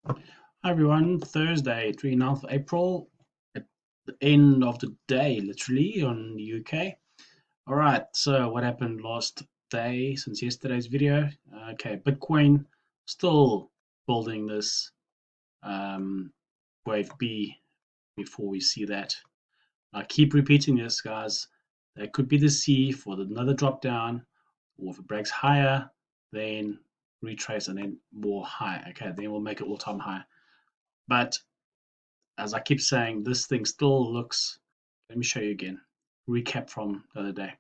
Hi everyone, Thursday, 29th of April, at the end of the day, literally, on the UK. All right, so what happened last day since yesterday's video? Okay, Bitcoin still building this wave B before we see that. I keep repeating this, guys. That could be the C for another drop down, or if it breaks higher, then retrace and then more high. Okay, then we'll make it all-time high. But as I keep saying, this thing still looks, let me show you again, recap from the other day.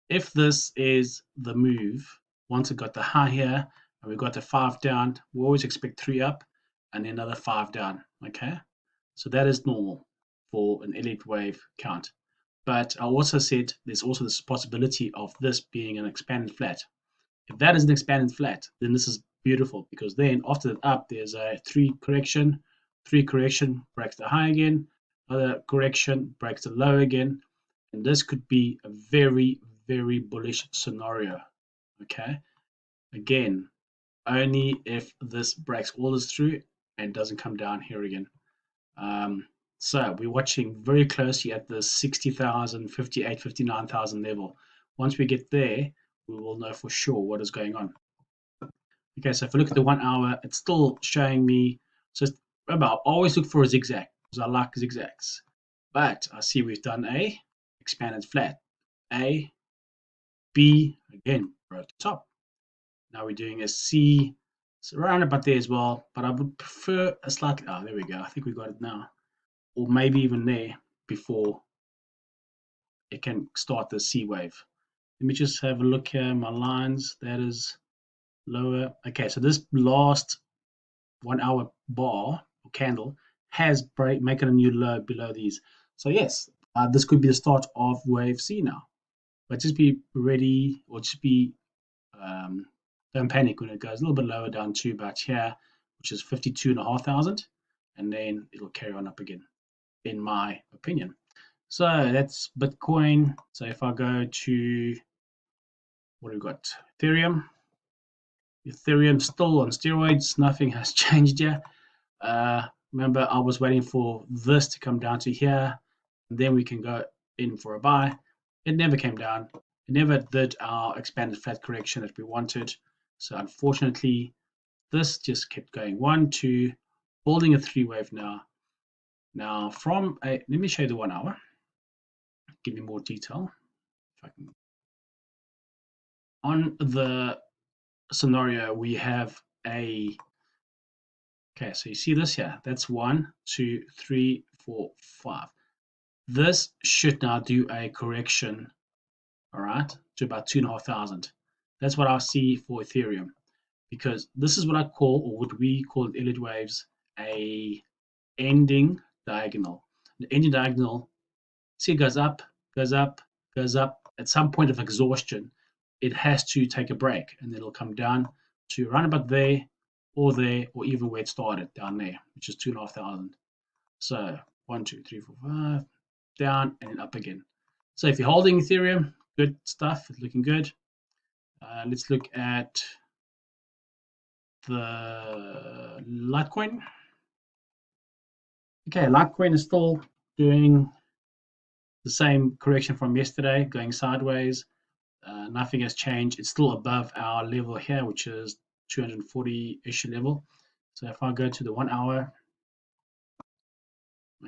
If this is the move, once it got the high here and we got the 5 down, we always expect 3 up and then another 5 down, okay? So that is normal for an elite wave count. But I also said there's also this possibility of this being an expanded flat. If that is an expanded flat, then this is beautiful because then after that up, there's a 3 correction, breaks the high again, other correction breaks the low again, and this could be a very, very bullish scenario. Okay, again, only if this breaks all this through and doesn't come down here again. So we're watching very closely at the 60,000, 58, 59,000 level. Once we get there, we will know for sure what is going on. Okay, so if I look at the 1 hour, it's still showing me, so remember, I always look for a zigzag because I like zigzags. But I see we've done a expanded flat. A, B, again, broke the top. Now we're doing a C, it's around about there as well, but I would prefer a slightly, there we go. I think we got it now. Or maybe even there before it can start the C wave. Let me just have a look here, my lines, that is lower. Okay, so this last 1 hour bar or candle has making a new low below these. So yes, this could be the start of wave C now. But just be ready, or just be don't panic when it goes a little bit lower down to about here, which is 52,500, and then it'll carry on up again, in my opinion. So that's Bitcoin. So if I go to what have we got? Ethereum. Ethereum still on steroids. Nothing has changed yet. Remember, I was waiting for this to come down to here, and then we can go in for a buy. It never came down. It never did our expanded flat correction that we wanted. So unfortunately, this just kept going. 1, 2, holding a 3 wave now. Now from a, let me show you the 1 hour. Give me more detail. If I can. On the scenario, we have a, okay, so you see this here. That's 1, 2, 3, 4, 5. This should now do a correction, all right, to about 2,500. That's what I see for Ethereum, because this is what I call, or what we call in elite waves, a ending diagonal. The ending diagonal, see, it goes up, goes up, goes up. At some point of exhaustion, it has to take a break, and then it'll come down to around about there, or even where it started down there, which is 2,500. So 1, 2, 3, 4, 5, down and then up again. So if you're holding Ethereum, good stuff. It's looking good. Let's look at the Litecoin. Okay, Litecoin is still doing the same correction from yesterday, going sideways. Nothing has changed. It's still above our level here, which is 240-ish level. So if I go to the 1 hour,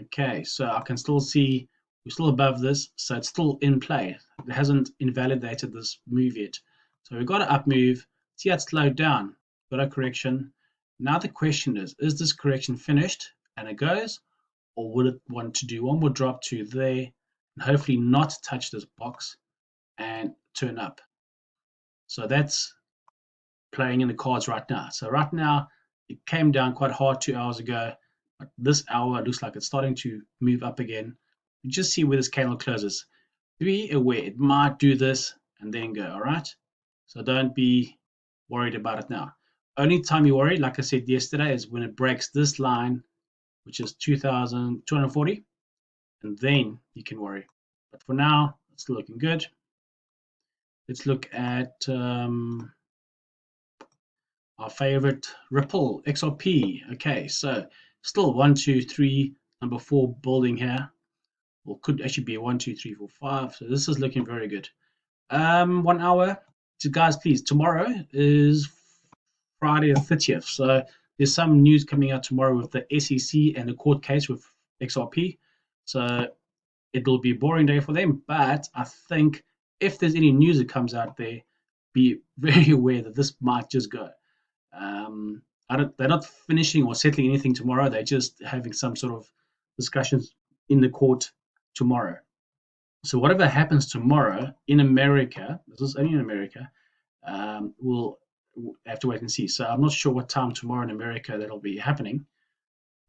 okay, so I can still see we're still above this, so it's still in play. It hasn't invalidated this move yet. So we've got an up move. See how it's slowed down. Got a correction. Now the question is this correction finished and it goes, or will it want to do one more drop to there and hopefully not touch this box and turn up? So that's playing in the cards right now. So right now it came down quite hard 2 hours ago. But this hour looks like it's starting to move up again. You just see where this candle closes. Be aware it might do this and then go, all right? So don't be worried about it now. Only time you worry, like I said yesterday, is when it breaks this line, which is 2,240, and then you can worry. But for now, it's looking good. Let's look at our favorite Ripple XRP. Okay, so still 1, 2, 3, number 4 building here, or could actually be a 1, 2, 3, 4, 5. So this is looking very good. 1 hour. So guys, please, tomorrow is Friday the 30th. So there's some news coming out tomorrow with the SEC and the court case with XRP. So it'll be a boring day for them. But I think if there's any news that comes out there, be very aware that this might just go. They're not finishing or settling anything tomorrow. They're just having some sort of discussions in the court tomorrow. So whatever happens tomorrow in America, this is only in America, we'll have to wait and see. So I'm not sure what time tomorrow in America that'll be happening,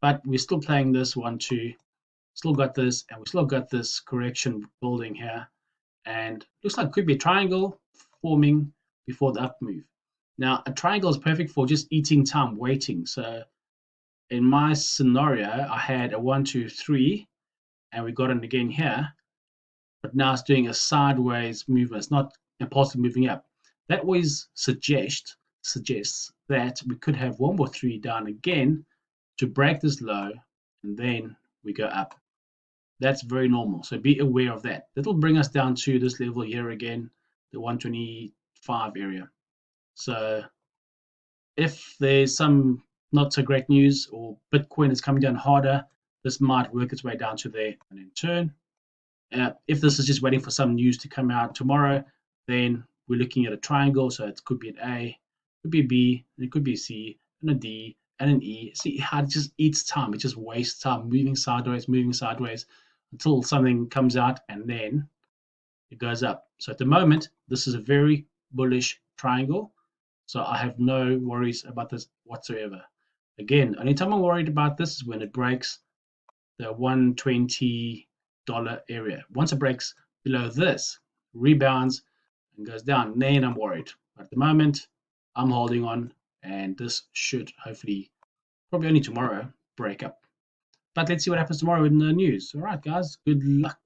but we're still playing this 1, 2, still got this, and we still got this correction building here, and looks like it could be a triangle forming before the up move. Now, a triangle is perfect for just eating time, waiting. So in my scenario, I had a 1, 2, 3, and we got it again here, but now it's doing a sideways movement. It's not impulsively moving up. That always suggests that we could have 1 more 3 down again to break this low, and then we go up. That's very normal. So be aware of that. That'll bring us down to this level here again, the 125 area. So if there's some not so great news or Bitcoin is coming down harder, this might work its way down to there and then turn. If this is just waiting for some news to come out tomorrow, then we're looking at a triangle. So it could be an A, it could be a B, and it could be a C, and a D, and an E. See how it just eats time. It just wastes time moving sideways until something comes out, and then it goes up. So at the moment, this is a very bullish triangle. So I have no worries about this whatsoever. Again, only time I'm worried about this is when it breaks the $120 area. Once it breaks below this, rebounds and goes down, then I'm worried. But at the moment, I'm holding on, and this should hopefully, probably only tomorrow, break up. But let's see what happens tomorrow in the news. All right, guys, good luck.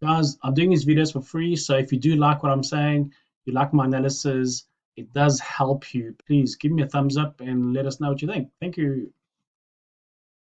Guys, I'm doing these videos for free, so if you do like what I'm saying, you like my analysis, it does help you, please give me a thumbs up and let us know what you think. Thank you.